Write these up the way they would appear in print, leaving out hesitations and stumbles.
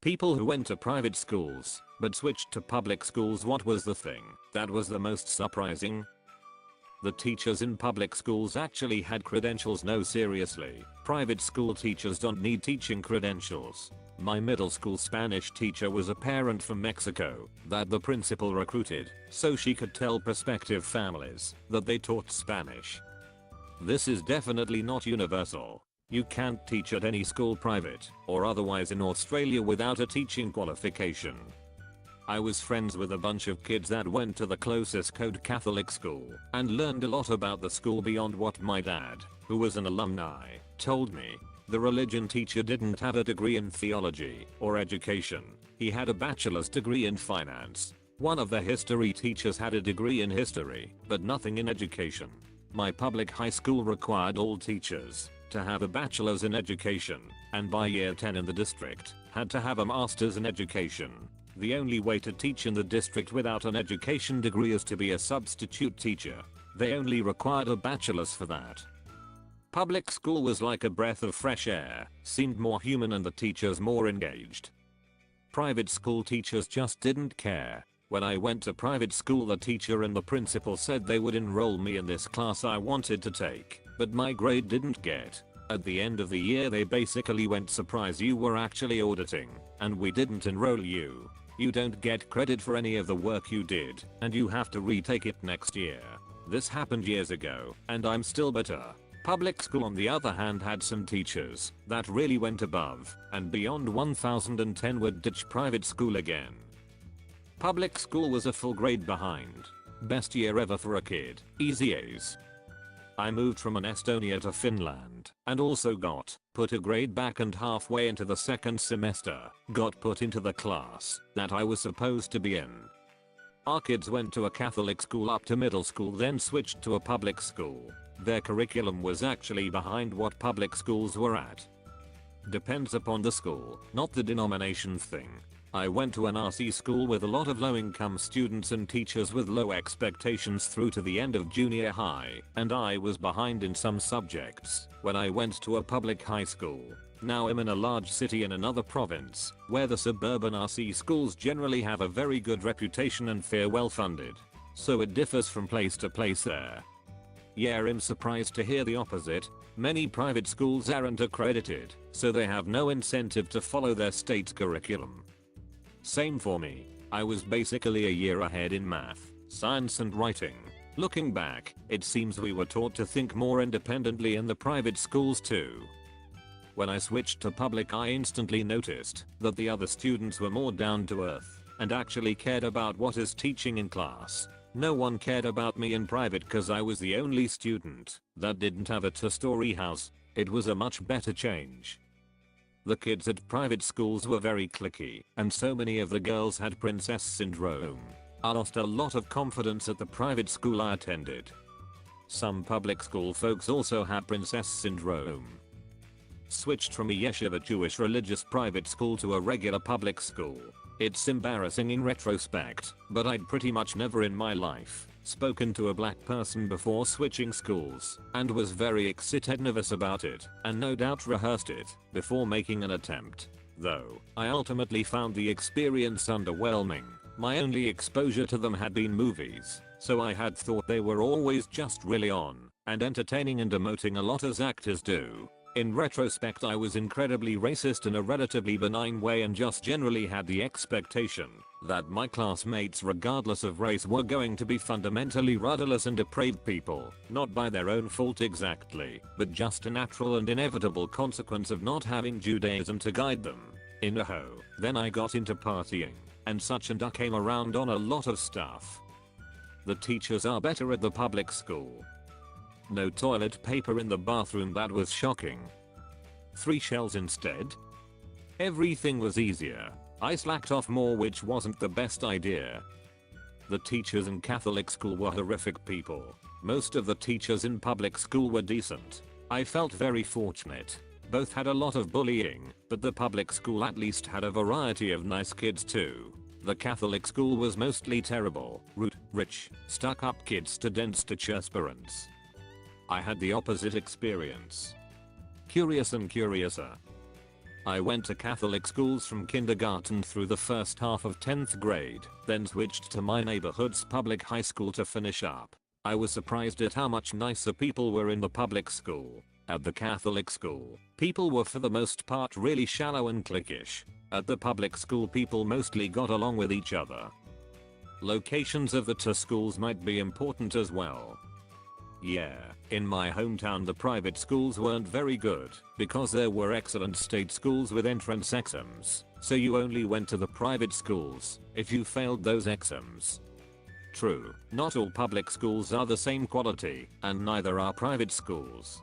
People who went to private schools, but switched to public schools. What was the thing that was the most surprising? The teachers in public schools actually had credentials. No, seriously. Private school teachers don't need teaching credentials. My middle school Spanish teacher was a parent from Mexico that the principal recruited so she could tell prospective families that they taught Spanish. This is definitely not universal. You can't teach at any school, private or otherwise, in Australia without a teaching qualification. I was friends with a bunch of kids that went to the closest code Catholic school and learned a lot about the school beyond what my dad, who was an alumni, told me. The religion teacher didn't have a degree in theology or education. He had a bachelor's degree in finance. One of the history teachers had a degree in history, but nothing in education. My public high school required all teachers to have a bachelor's in education, and by year 10 in the district, had to have a master's in education. The only way to teach in the district without an education degree is to be a substitute teacher. They only required a bachelor's for that. Public school was like a breath of fresh air, seemed more human and the teachers more engaged. Private school teachers just didn't care. When I went to private school, the teacher and the principal said they would enroll me in this class I wanted to take, but my grade didn't get. At the end of the year they basically went, surprise, you were actually auditing, and we didn't enroll you. You don't get credit for any of the work you did, and you have to retake it next year. This happened years ago, and I'm still bitter. Public school on the other hand had some teachers that really went above and beyond. 1010 would ditch private school again. Public school was a full grade behind. Best year ever for a kid, easy A's. I moved from Estonia to Finland and also got put a grade back, and halfway into the second semester got put into the class that I was supposed to be in. Our kids went to a Catholic school up to middle school, then switched to a public school. Their curriculum was actually behind what public schools were at. Depends upon the school, not the denomination thing. I went to an RC school with a lot of low-income students and teachers with low expectations through to the end of junior high, and I was behind in some subjects when I went to a public high school. Now I'm in a large city in another province, where the suburban RC schools generally have a very good reputation and feel well funded. So it differs from place to place there. Yeah, I'm surprised to hear the opposite. Many private schools aren't accredited, so they have no incentive to follow their state's curriculum. Same for me. I was basically a year ahead in math, science and writing. Looking back, it seems we were taught to think more independently in the private schools too. When I switched to public, I instantly noticed that the other students were more down to earth and actually cared about what is teaching in class. No one cared about me in private because I was the only student that didn't have a two-story house. It was a much better change. The kids at private schools were very cliquey, and so many of the girls had princess syndrome. I lost a lot of confidence at the private school I attended. Some public school folks also had princess syndrome. Switched from a yeshiva Jewish religious private school to a regular public school. It's embarrassing in retrospect, but I'd pretty much never in my life spoken to a black person before switching schools, and was very excited, nervous about it, and no doubt rehearsed it before making an attempt. Though, I ultimately found the experience underwhelming. My only exposure to them had been movies, so I had thought they were always just really on and entertaining and emoting a lot as actors do. In retrospect, I was incredibly racist in a relatively benign way and just generally had the expectation that my classmates, regardless of race, were going to be fundamentally rudderless and depraved people, not by their own fault exactly, but just a natural and inevitable consequence of not having Judaism to guide them. Then I got into partying and such, and I came around on a lot of stuff. The teachers are better at the public school. No toilet paper in the bathroom, that was shocking. 3 shells instead. Everything was easier. I slacked off more, which wasn't the best idea. The teachers in Catholic school were horrific people. Most of the teachers in public school were decent. I felt very fortunate. Both had a lot of bullying, but the public school at least had a variety of nice kids too. The Catholic school was mostly terrible, rude, rich, stuck-up kids, students to aspirants. I had the opposite experience. Curious and curiouser. I went to Catholic schools from kindergarten through the first half of 10th grade, then switched to my neighborhood's public high school to finish up. I was surprised at how much nicer people were in the public school. At the Catholic school, people were for the most part really shallow and cliquish. At the public school, people mostly got along with each other. Locations of the two schools might be important as well. Yeah, in my hometown the private schools weren't very good because there were excellent state schools with entrance exams, so you only went to the private schools if you failed those exams. True, not all public schools are the same quality, and neither are private schools.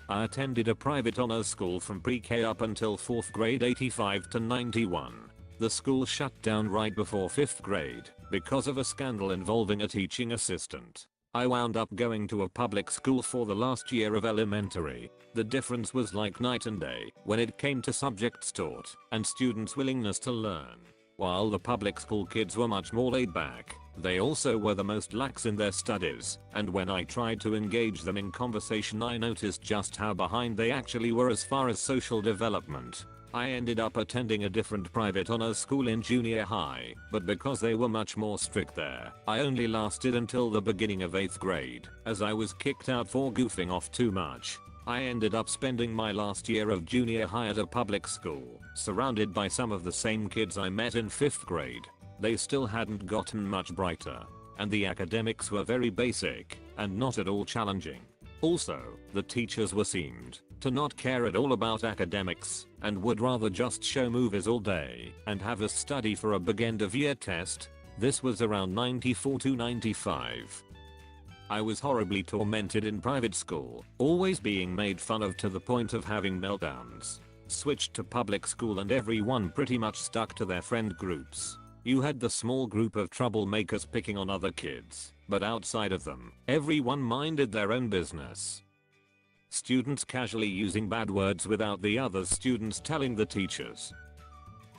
I attended a private honors school from pre-K up until 4th grade 85 to 91. The school shut down right before 5th grade because of a scandal involving a teaching assistant. I wound up going to a public school for the last year of elementary. The difference was like night and day when it came to subjects taught and students' willingness to learn. While the public school kids were much more laid back, they also were the most lax in their studies, and when I tried to engage them in conversation I noticed just how behind they actually were as far as social development. I ended up attending a different private honors school in junior high, but because they were much more strict there, I only lasted until the beginning of 8th grade, as I was kicked out for goofing off too much. I ended up spending my last year of junior high at a public school, surrounded by some of the same kids I met in 5th grade. They still hadn't gotten much brighter, and the academics were very basic and not at all challenging. Also, the teachers seemed to not care at all about academics and would rather just show movies all day and have us study for a big end of year test. This was around 94 to 95. I was horribly tormented in private school, always being made fun of to the point of having meltdowns. Switched to public school and everyone pretty much stuck to their friend groups. You had the small group of troublemakers picking on other kids, but outside of them, everyone minded their own business. Students casually using bad words without the other students telling the teachers.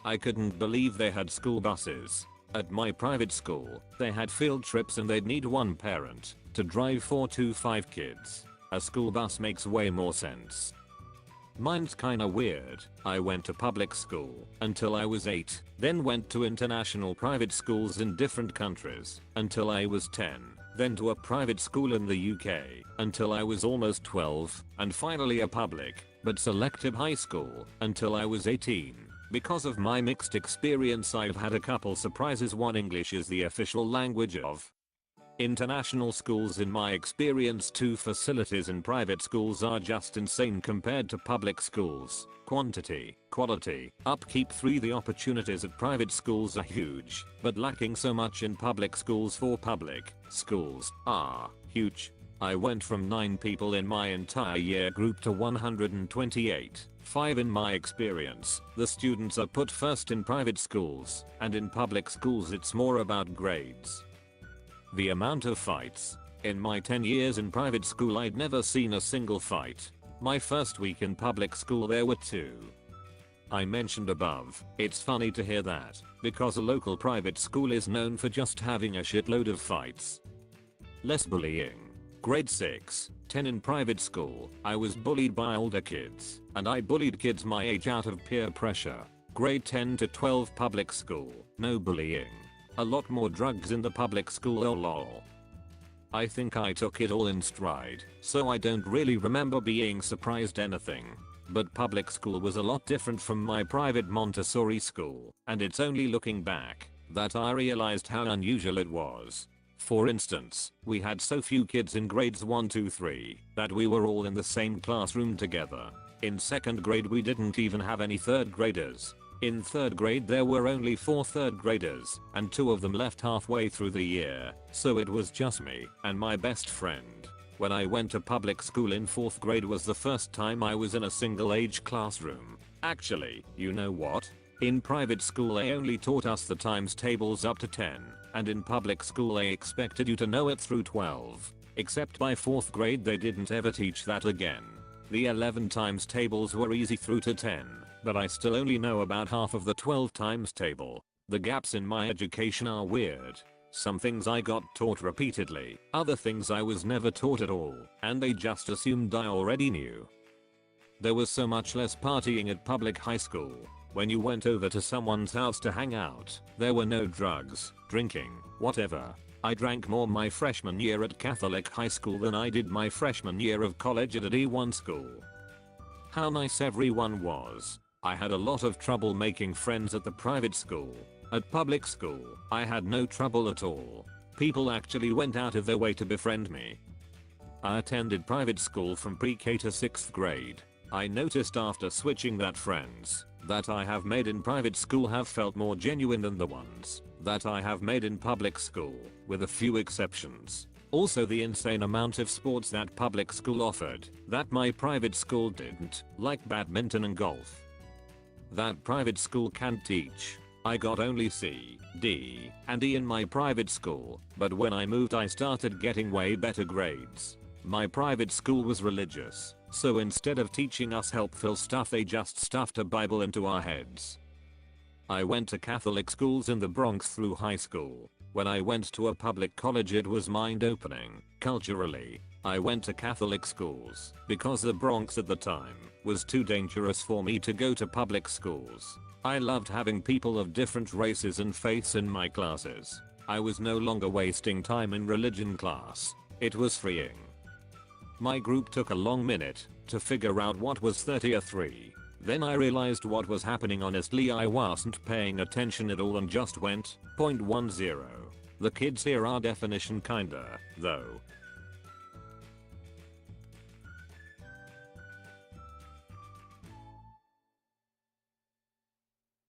I couldn't believe they had school buses. At my private school, they had field trips and they'd need one parent to drive 4 to 5 kids. A school bus makes way more sense. Mine's kinda weird. I went to public school until I was 8, then went to international private schools in different countries until I was 10, then to a private school in the UK until I was almost 12, and finally a public but selective high school until I was 18. Because of my mixed experience I've had a couple surprises. One, English is the official language of international schools in my experience. 2, facilities in private schools are just insane compared to public schools. Quantity, quality, upkeep. 3, the opportunities at private schools are huge, but lacking so much in public schools. 4, public schools are huge. I went from 9 people in my entire year group to 128. 5, in my experience, the students are put first in private schools, and in public schools it's more about grades. The amount of fights. In my 10 years in private school I'd never seen a single fight. My first week in public school there were 2. I mentioned above, it's funny to hear that, because a local private school is known for just having a shitload of fights. Less bullying. Grade 6, 10 in private school, I was bullied by older kids, and I bullied kids my age out of peer pressure. Grade 10 to 12 public school, no bullying. A lot more drugs in the public school, oh lol. I think I took it all in stride, so I don't really remember being surprised anything. But public school was a lot different from my private Montessori school, and it's only looking back that I realized how unusual it was. For instance, we had so few kids in grades 1 to 3 that we were all in the same classroom together. In 2nd grade we didn't even have any 3rd graders. In 3rd grade there were only 4 3rd graders, and 2 of them left halfway through the year, so it was just me and my best friend. When I went to public school in 4th grade was the first time I was in a single age classroom. Actually, you know what? In private school they only taught us the times tables up to 10, and in public school they expected you to know it through 12. Except by 4th grade they didn't ever teach that again. The 11 times tables were easy through to 10, but I still only know about half of the 12 times table. The gaps in my education are weird. Some things I got taught repeatedly, other things I was never taught at all, and they just assumed I already knew. There was so much less partying at public high school. When you went over to someone's house to hang out, there were no drugs, drinking, whatever. I drank more my freshman year at Catholic high school than I did my freshman year of college at a D1 school. How nice everyone was. I had a lot of trouble making friends at the private school. At public school, I had no trouble at all. People actually went out of their way to befriend me. I attended private school from pre-K to 6th grade. I noticed after switching that friends that I have made in private school have felt more genuine than the ones that I have made in public school, with a few exceptions. Also the insane amount of sports that public school offered that my private school didn't, like badminton and golf. That private school can't teach. I got only C, D, and E in my private school, but when I moved I started getting way better grades. My private school was religious, so instead of teaching us helpful stuff they just stuffed a Bible into our heads. I went to Catholic schools in the Bronx through high school. When I went to a public college it was mind-opening, culturally. I went to Catholic schools because the Bronx at the time was too dangerous for me to go to public schools. I loved having people of different races and faiths in my classes. I was no longer wasting time in religion class. It was freeing. My group took a long minute to figure out what was 33. Then I realized what was happening. Honestly, I wasn't paying attention at all and just went .10. The kids here are definition kinda, though.